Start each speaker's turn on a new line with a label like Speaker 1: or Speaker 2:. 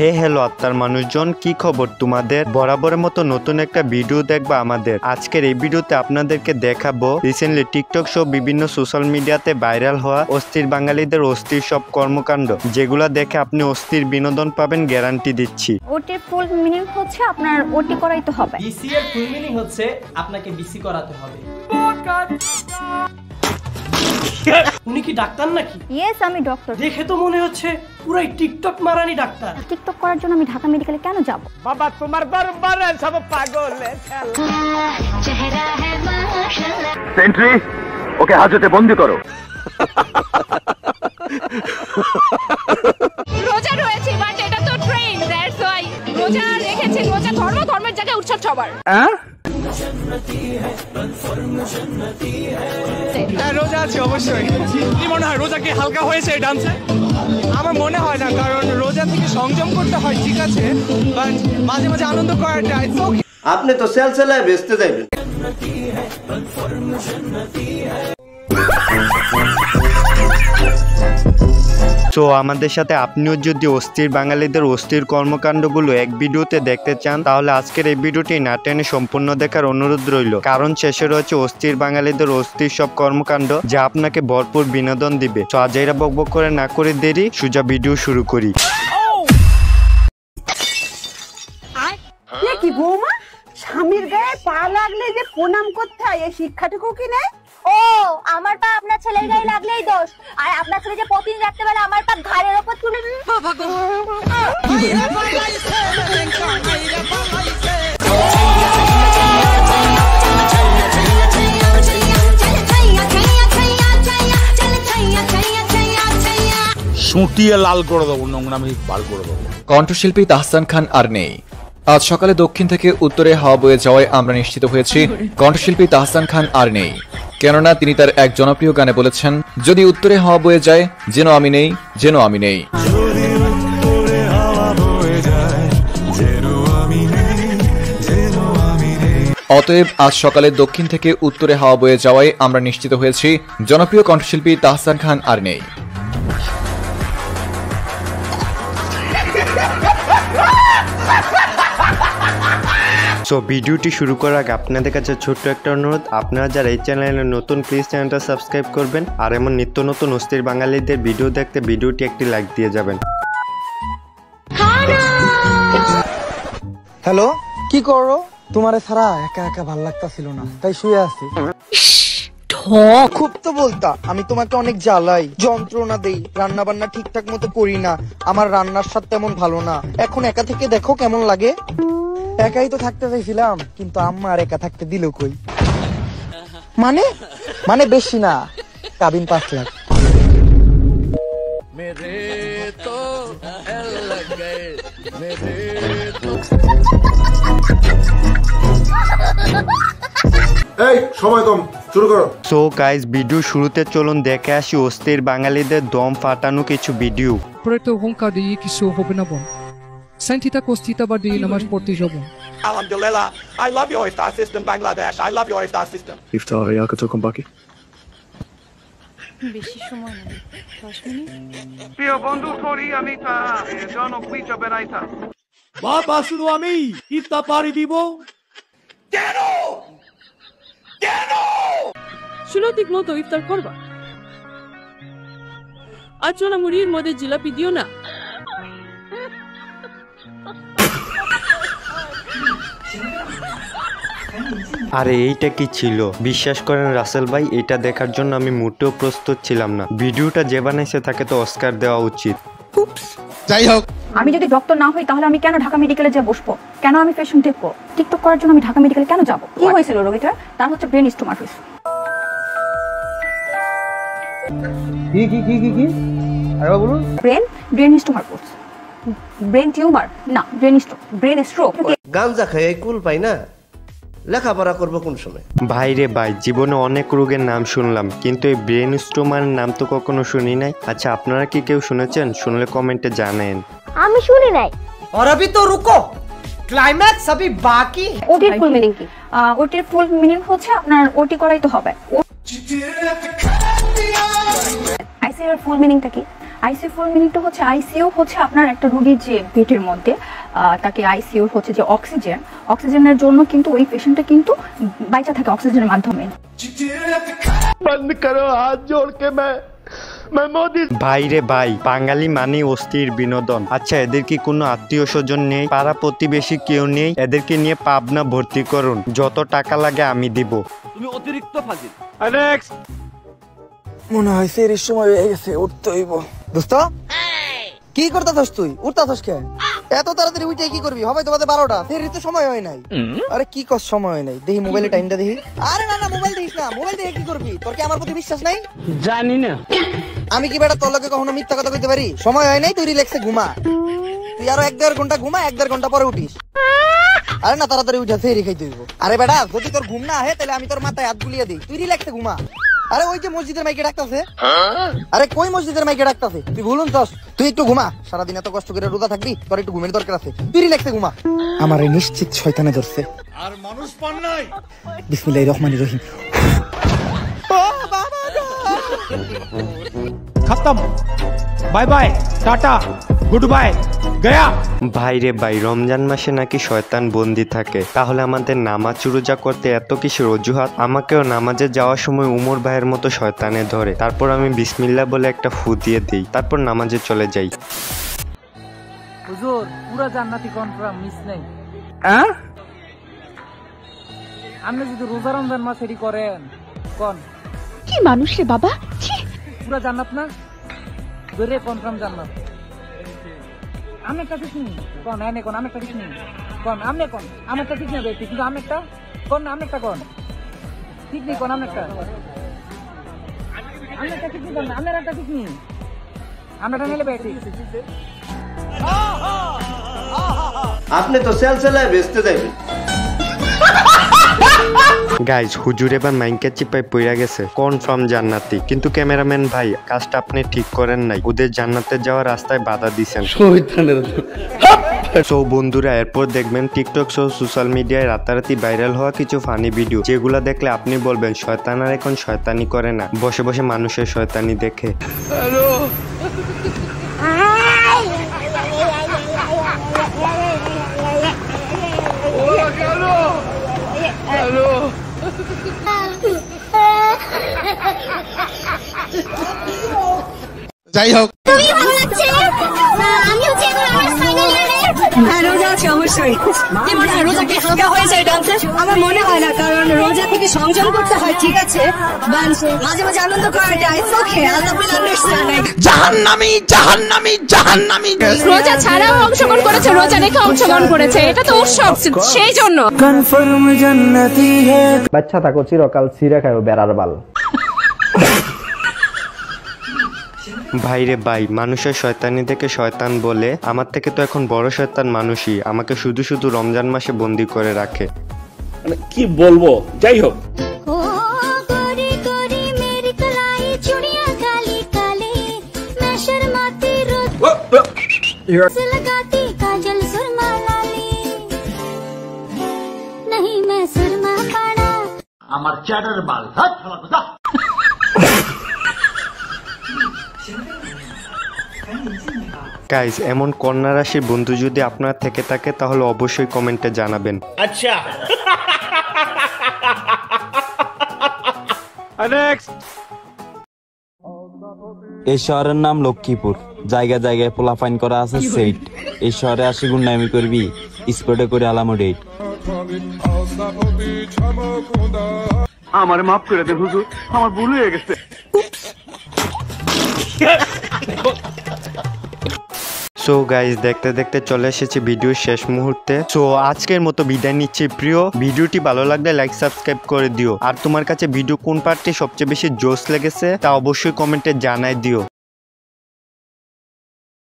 Speaker 1: হে hello আত্মার মানুষজন, কি খবর তোমাদের? বরাবরের মতো নতুন একটা ভিডিও দেখবা আমাদের। আজকের এই ভিডিওতে আপনাদেরকে দেখাবো রিসেন্টলি টিকটক সহ বিভিন্ন সোশ্যাল মিডিয়াতে ভাইরাল হওয়া অস্থির বাঙালিদের অস্থির সব কর্মকাণ্ড, যেগুলো দেখে আপনি অস্থির বিনোদন পাবেন, গ্যারান্টি দিচ্ছি।
Speaker 2: ওটির ফুল মিনিং হচ্ছে আপনার ওটি করাইতে হবে।
Speaker 3: বিসি এর ফুল মিনিং হচ্ছে আপনাকে বিসি করাতে হবে। উনি কি ডাক্তার নাকি?
Speaker 2: ইয়েস, আমি ডক্টর।
Speaker 3: দেখে তো মনে হচ্ছে পুরাই টিকটক মারানি ডাক্তার।
Speaker 2: টিকটক করার জন্য আমি ঢাকা মেডিকেলে কেন যাব?
Speaker 4: বাবা তোমার দরবার সব পাগলের খেলা।
Speaker 5: চেহারা है माशाल्लाह।
Speaker 6: সেন্ট্রি, ওকে হাজতে বন্দি করো।
Speaker 7: রোজা রয়েছে, বাট এটা তো ট্রেন, দ্যাটস ওয়াই রোজা রেখেছি। রোজা ধর্মের জায়গায় উৎসব সবার।
Speaker 4: রোজা আছে অবশ্যই। কি মনে হয় রোজা কি হালকা হয়েছে এই ডান্সে? আমার মনে হয় না, কারণ রোজা থেকে সংযম করতে হয়, ঠিক আছে, বাট মাঝে মাঝে আনন্দ করাটা ইটস ওকে।
Speaker 8: আপনি তো সেলসেলায় বেচতে যাবেন।
Speaker 1: তো আমাদের সাথে আপনিও যদি অস্থির বাঙালিদের অস্থির কর্মকাণ্ডগুলো এক ভিডিওতে দেখতে চান, তাহলে আজকের এই ভিডিওটি না টেনে সম্পূর্ণ দেখার অনুরোধ রইল, কারণ শেষে রয়েছে অস্থির বাঙালিদের অস্থির সব কর্মকাণ্ড, যা আপনাকে ভরপুর বিনোদন দিবে। তো আজ এরা বকবক করে না করে দেরি, সোজা ভিডিও শুরু করি।
Speaker 9: কি বৌমা, স্বামীর গায়ে পা লাগলে যে প্রণাম করতে হয়, এই শিক্ষাটুকু কি নেই?
Speaker 2: ও, আমার পা আপনার ছেলের গায়ে লাগলেই দোষ, আর আপনার ছেলে যে প্রতিদিন রাখতে পারে আমার পা ঘাড়ের উপর তুলে দিন।
Speaker 10: সুটিয়ে লাল করে দেবো, নোংরামি বার করে দেবো।
Speaker 11: কণ্ঠশিল্পী তাহসান খান আর নেই। আজ সকালে দক্ষিণ থেকে উত্তরে হাওয়া বয়ে যাওয়ায় আমরা নিশ্চিত হয়েছি কণ্ঠশিল্পী তাহসান খান আর নেই। কেননা তিনি তার এক জনপ্রিয় গানে বলেছেন, যদি উত্তরে হাওয়া বয়ে যায় যেন আমি নেই, যেন আমি নেই। অতএব আজ সকালে দক্ষিণ থেকে উত্তরে হাওয়া বয়ে যাওয়ায় আমরা নিশ্চিত হয়েছি জনপ্রিয় কণ্ঠশিল্পী তাহসান খান আর নেই।
Speaker 1: সো ভিডিওটি শুরু করার আগে আপনাদের কাছে ছোট্ট একটা অনুরোধ, আপনারা যারা এই চ্যানেলে নতুন, প্লিজ চ্যানেলটা সাবস্ক্রাইব করবেন, আর এমন নিত্য নতুন অস্থির বাঙালিদের ভিডিও দেখতে ভিডিওটি একটি লাইক দিয়ে যাবেন।
Speaker 4: হ্যালো, কি করো? তোমারে ছাড়া একা একা ভাল লাগতাছিল না, তাই শুয়ে আছি। খুব তো বলতা, আমি তোমাকে অনেক জ্বালাই, যন্ত্রণা দেই, রান্না বান্না ঠিকঠাক মতো করি না, আমার রান্নার স্বাদ তেমন ভালো না। এখন একা থেকে দেখো কেমন লাগে। একাই তো থাকতে চাইছিলাম, কিন্তু আম্মা আর একা থাকতে দিল কই। মানে বেশি না, কাবিন 5 লাখ।
Speaker 8: এই সময় কম, শুরু করো।
Speaker 1: সো গাইস, ভিডিও শুরুতে চলুন দেখে আসি অস্থির বাঙালিদের দম ফাটানো কিছু video.
Speaker 12: Preto honka de ikiso হবে না বোন, সাইন্টিতা কোস্তিতা বা দিয়ে নামাজ পড়তে যাব।
Speaker 4: Alhamdulillah, I love your iftar system, Bangladesh. I love your iftar system.
Speaker 6: ইফতার ইয়াকে তো কম বাকি।
Speaker 7: বেশি সময় নেই, 10 মিনিট।
Speaker 4: প্রিয় বন্ধু থরি, আমি তা জনপ্রিয় বেনাইতা। বাবা শুধু আমি ইফতার পারি দিব। কেন
Speaker 7: শুনো, ঠিক মতো ইফতার করবা। আর চোনা মুড়ির মধ্যে জিলাপি দিও না।
Speaker 1: আরে এইটা কি ছিল? বিশ্বাস করেন রাসেল ভাই, এটা দেখার জন্য আমি মোটেও প্রস্তুত ছিলাম না। ভিডিওটা যে বানাইছে তাকে তো অস্কার দেওয়া উচিত।
Speaker 4: যাই হোক,
Speaker 2: আমি যদি ডক্টর না হই তাহলে আমি কেন ঢাকা মেডিকেলে যে বসবো? কেন আমি পেশেন্ট দেখবো? টিকটক করার জন্য আমি ঢাকা মেডিকেলে কেন যাব? কি হয়েছিল রোগীটার? তার হচ্ছে ব্রেন স্টোমাটোসিস।
Speaker 4: কি আরে বলুন।
Speaker 2: ব্রেন স্টোমাটোসিস, ব্রেন টিউমার না, ব্রেন স্ট্রোক।
Speaker 8: গাঞ্জা খাই কুল পাই না, লেখাপড়া করবো কোন সময়?
Speaker 1: ভাই রে ভাই, জীবনে অনেক রোগের নাম শুনলাম, কিন্তু এই ব্রেন স্টোমারের নাম তো কখনো শুনি নাই। আচ্ছা, আপনারা কি কেউ শুনেছেন? শুনলে কমেন্টে জানেন।
Speaker 2: আমি শুনি নাই।
Speaker 3: और अभी तो रुको, ক্লাইম্যাক্স अभी बाकी।
Speaker 2: ওটির ফুল মিনিং কি? ওটির ফুল মিনিং হচ্ছে আপনার ওটি করাইতে হবে। আইসিইউর ফুল মিনিংটা কি? আইসিইউ ফুল মিনিংটা হচ্ছে আইসিইউ হচ্ছে আপনার একটা রোগীর যে পেটের মধ্যে তাকে আইসিইউ হচ্ছে যে অক্সিজেনের জন্য কিন্তু ওই পেশেন্টটা কিন্তু বাইচা থাকে অক্সিজেনের মাধ্যমে।
Speaker 6: बंद करो हाथ जोड़ के मैं मोदी।
Speaker 1: ভাই রে ভাই, বাঙালি মানে অস্থির বিনোদন। আচ্ছা, এদের কি কোনো আত্মীয় স্বজন নেই, পাড়া প্রতিবেশী কেউ নেই? এদেরকে নিয়ে পাবনা ভর্তি করুন, যত টাকা লাগে আমি দিব।
Speaker 10: তুমি অতিরিক্ত ফাজিল।
Speaker 6: नेक्स्ट
Speaker 4: মনে হয় এর সময় হয়ে গেছে, উঠতে হইব। দোস্ত কি করতেছস তুই? উঠতাছস কে? এত তাড়াতাড়ি উঠে কি করবি? হবে তোমাদের 12টা, এর তো সময় হয় নাই। আরে কি কর সময় হয় নাই? দেখি মোবাইলে টাইমটা দেখি। আরে না না, মোবাইল দেখিস না, মোবাইল দেখে কি করবি? তোর কি আমার প্রতি বিশ্বাস নাই?
Speaker 3: জানি না
Speaker 4: আমি কি বেটা তোর লগে কখনো মিথ্যা কথা কইতে পারি? সময় হয় নাই, তুই রিল্যাক্সে ঘুমা। তুই আরো 1-1.5 ঘন্টা ঘুমা, 1-1.5 ঘন্টা পরে উঠিস। আরে না, তাড়াতাড়ি উঠে ফেরি খাইতে হইব। আরে বেটা, যদি তোর ঘুম না আহে তাহলে আমি তোর মাথায় হাত বুলিয়ে দিই, তুই রিল্যাক্সে ঘুমা। আরে ওই যে মসজিদের মাইকে ডাকতাছে। আরে কই মসজিদের মাইকে ডাকতাছে? তুই ভুলুন চাস, তুই একটু ঘুমা। সারাদিন এত কষ্ট করে রোজা থাকবি, তোর একটু ঘুমের দরকার আছে, তুই রিল্যাক্সে ঘুমা। আমারে নিশ্চিত শয়তানে ধরছে।
Speaker 10: আর মানুষ পান নাই।
Speaker 4: বিসমিল্লাহির রহমানির রহিম।
Speaker 3: खत्म bye bye tata good bye गया।
Speaker 1: ভাই রে ভাই, রমজান মাসে নাকি শয়তান বন্দি থাকে, তাহলে আমাদের নামাজ রোজা করতে এত কিসের অজুহাত? আমাকেও নামাজে যাওয়ার সময় উমর ভাইয়ের মতো শয়তানে ধরে, তারপর আমি বিসমিল্লাহ বলে একটা ফু দিয়ে দিই, তারপর নামাজে চলে যাই।
Speaker 13: হুজুর পুরো জান্নাতি কনফার্ম, মিস নেই। আপনি যদি রোজা রমজান মাস এডি করেন কোন
Speaker 7: কি মানুষ রে বাবা,
Speaker 13: পুরো জান্নাত না, ধরে কনফার্ম জান্নাত। আমি একটা ঠিক নেই কোন, এনে কোন আমি একটা ঠিক নেই কোন, আমি কোন আমি একটা ঠিক নেই বেটি, কিন্তু আমি একটা কোন, আমি একটা কোন ঠিক নেই কোন, আমি একটা ঠিক নেই কোন, আমি একটা ঠিক নেই, আমি একটা নিলে বেটি।
Speaker 8: আপনি তো সেল সেলায় বেচতে যাবেন।
Speaker 1: গাইজ, হুজুর এবার মাইনকে চিপায় পইরা গেছে, কনফার্ম জান্নাতি। কিন্তু ক্যামেরাম্যান ভাই, কাজটা আপনি ঠিক করেন নাই, ওদের জান্নাতে যাওয়ার রাস্তায় বাধা দিছেন। সো বন্ধুরা, এরপর দেখবেন টিকটক সহ সোশ্যাল মিডিয়ায় রাতারাতি ভাইরাল হওয়া কিছু ফানি ভিডিও, যেগুলো দেখলে আপনি বলবেন শয়তান আর এখন শয়তানি করে না, বসে বসে মানুষের শয়তানি দেখে।
Speaker 14: যাই হোক,
Speaker 9: আমার মনে হয় না, কারণ রোজা থেকে সংযম করতে হয়, ঠিক আছে, মাঝে মাঝে আনন্দ করা যায়।
Speaker 14: জাহান্নামী জাহান্নামী জাহান্নামী।
Speaker 7: রোজা ছাড়াও অংশগ্রহণ করেছে, রোজা রেখে অংশগ্রহণ করেছে, এটা তো উৎসব, সেই জন্য।
Speaker 4: কনফার্ম জান্নাতি হে। বাচ্চা থাকো চিরকাল ছিঁড়ে খাও বেড়ার বাল।
Speaker 1: ভাই রে ভাই, মানুষের শয়তানি থেকে শয়তান বলে, আমার থেকে তো এখন বড় শয়তান মানুষই, আমাকে শুধু শুধু রমজান মাসে বন্দি করে রাখে।
Speaker 10: মানে কি বলবো, যাই হোক।
Speaker 14: আমার চ্যাটার বাল হাত ফেলা কথা।
Speaker 1: গাইজ, এমন কন্যা রাশির বন্ধু যদি আপনার থেকে থাকে তাহলে অবশ্যই কমেন্টে জানাবেন।
Speaker 10: আচ্ছা
Speaker 6: नेक्स्ट
Speaker 15: এই শহরের নাম লক্ষ্মীপুর, জায়গায় জায়গায় পোলাফাইন করা আছে সেট। এই শহরে আসি গুন্ডামি করবি, স্পটে করে আলামো ডেট।
Speaker 6: আমার মাফ করে দেন হুজুর, আমার ভুল হয়ে গেছে।
Speaker 1: সো গাইজ, দেখতে দেখতে চলে এসেছি ভিডিওর শেষ মুহূর্তে। সো আজকের মতো বিদায় নিচ্ছি প্রিয়। ভিডিওটি ভালো লাগলে লাইক সাবস্ক্রাইব করে দিও, আর তোমার কাছে ভিডিও কোন পার্টটি সবচেয়ে বেশি জোশ লেগেছে তা অবশ্যই কমেন্টে জানাই দিও।